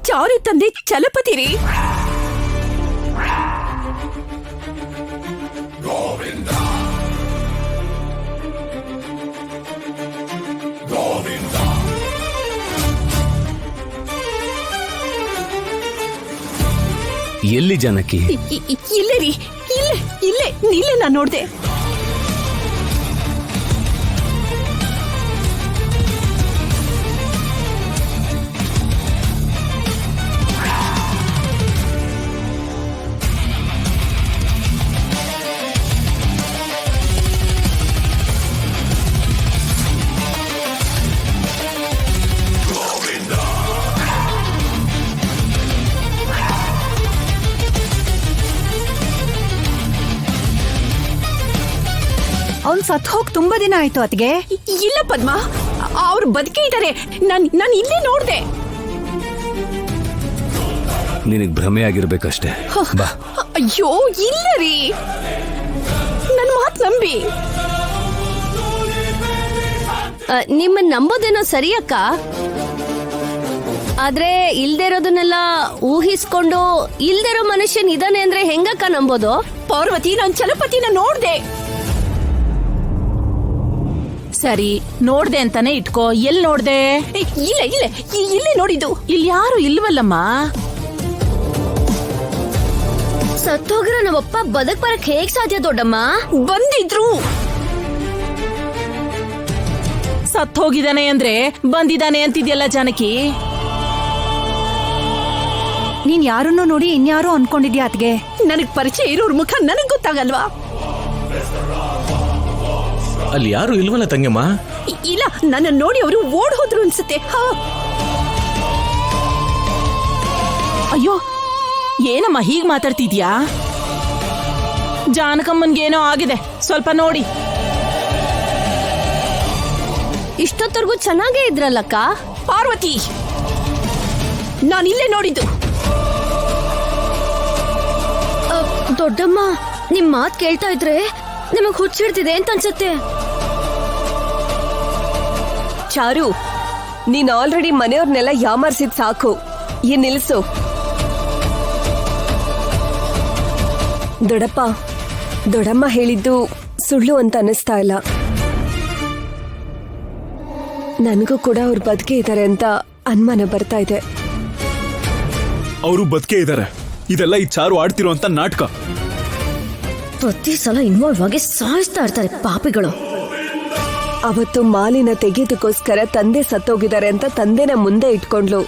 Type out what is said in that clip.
ಚಾರು ತಂದೆ ಚಲಪತಿ ರೀ. ಎಲ್ಲಿ ಜಾನಕಿ? ಇಲ್ಲೇ ರೀ, ಇಲ್ಲೇ ನಾನು ನೋಡ್ದೆ. ಅವ್ನ್ ಸತ್ ಹೋಗ್ ತುಂಬಾ ದಿನ ಆಯ್ತು ಅತ್ಗೆ. ಇಲ್ಲ ಪದ್ಮ, ಅವ್ರು ಬದುಕೇ ಇದ್ದಾರೆ. ನಾನು ಇಲ್ಲೇ ನೋಡ್ದೆ. ನಿನಗ್ ಭ್ರಮೆ ಆಗಿರ್ಬೇಕಷ್ಟೇ. ಬಾ. ಅಯ್ಯೋ ಇಲ್ಲ ರೀ, ನನ್ನ ಮಾತು ನಂಬಿ. ನಿಮ್ಮನ್ನ ನಂಬೋದೇನೋ ಸರಿಯಕ್ಕ, ಆದ್ರೆ ಇಲ್ದೇ ಇರೋದನ್ನೆಲ್ಲ ಊಹಿಸ್ಕೊಂಡು ಇಲ್ದೇ ಇರೋ ಮನುಷ್ಯನ್ ಇದಾನೆ ಅಂದ್ರೆ ಹೆಂಗಕ್ಕ ನಂಬೋದು? ಪಾರ್ವತಿ, ನಾನ್ ಚಲಪತಿನ ನೋಡ್ದೆ. ಸರಿ, ನೋಡ್ದೆ ಅಂತಾನೆ ಇಟ್ಕೋ. ಎಲ್ ನೋಡ್ದೆ? ಇಲ್ಲೇ ನೋಡಿದ್ದು. ಇಲ್ಲಿ ಯಾರು ಇಲ್ವಲ್ಲಮ್ಮ. ಸತ್ತೋಗಿರೋ ನಮ್ಮಪ್ಪ ಬದಕ್ ಬರಕ್ ಹೇಗ್ ಸಾಧ್ಯ ದೊಡ್ಡಮ್ಮ? ಬಂದಿದ್ರು. ಸತ್ ಹೋಗಿದಾನೆ ಅಂದ್ರೆ ಬಂದಿದ್ದಾನೆ ಅಂತಿದ್ಯಲ್ಲ ಜಾನಕಿ. ನೀನ್ ಯಾರನ್ನೋ ನೋಡಿ ಇನ್ಯಾರೋ ಅನ್ಕೊಂಡಿದ್ಯಾ ಅತ್ಗೆ? ನನಗ್ ಪರಿಚಯ ಇರೋರ್ ಮುಖ ನನಗ್ ಗೊತ್ತಾಗಲ್ವಾ? ಅಲ್ಲಿ ಯಾರು ಇಲ್ವಲ್ಲ ತಂಗಮ್ಮ. ಇಲ್ಲ, ನನ್ನ ನೋಡಿ ಅವರು ಓಡ್ ಹೋದ್ರು ಅನ್ಸುತ್ತೆ. ಅಯ್ಯೋ, ಏನಮ್ಮ ಹೀಗ್ ಮಾತಾಡ್ತಿದ್ಯಾ? ಜಾನಕಮ್ಮನ್ಗೇನೋ ಆಗಿದೆ, ಸ್ವಲ್ಪ ನೋಡಿ. ಇಷ್ಟೊತ್ತರ್ಗೂ ಚೆನ್ನಾಗೇ ಇದ್ರಲ್ಲಕ್ಕ. ಪಾರ್ವತಿ, ನಾನಿಲ್ಲೇ ನೋಡಿದ್ದು. ದೊಡ್ಡಮ್ಮ, ನಿಮ್ ಮಾತ್ ಕೇಳ್ತಾ ಇದ್ರೆ ನಿಮಗ್ ಹುಚ್ಚಿಡ್ತಿದೆ ಅಂತ ಅನ್ಸತ್ತೆ. ಚಾರು, ನೀನ್ ಆಲ್ರೆಡಿ ಮನೆಯವ್ರನ್ನೆಲ್ಲ ಯಾಮಾರ್ಸಿದ್ ಸಾಕು. ಏನ್ ನಿಲ್ಸು. ದೊಡ್ಡಮ್ಮ ಹೇಳಿದ್ದು ಸುಳ್ಳು ಅಂತ ಅನ್ನಿಸ್ತಾ ಇಲ್ಲ. ನನಗೂ ಕೂಡ ಅವ್ರು ಬದುಕೇ ಇದ್ದಾರೆ ಅಂತ ಅನುಮಾನ ಬರ್ತಾ ಇದೆ. ಅವರು ಬದುಕೇ ಇದ್ದಾರೆ. ಇದೆಲ್ಲ ಈ ಚಾರು ಆಡ್ತಿರುವಂತ ನಾಟಕ. ಪ್ರತಿ ಸಲ ಇನ್ವಾಲ್ವ್ ಆಗಿ ಸಾಯಿಸ್ತಾ ಇರ್ತಾರೆ ಪಾಪಿಗಳು. ಅವತ್ತು ಮಾಲಿನ ತೆಗೆಯೋದಕ್ಕೋಸ್ಕರ ತಂದೆ ಸತ್ತೋಗಿದ್ದಾರೆ ಅಂತ ತಂದೆನ ಮುಂದೆ ಇಟ್ಕೊಂಡ್ಲು.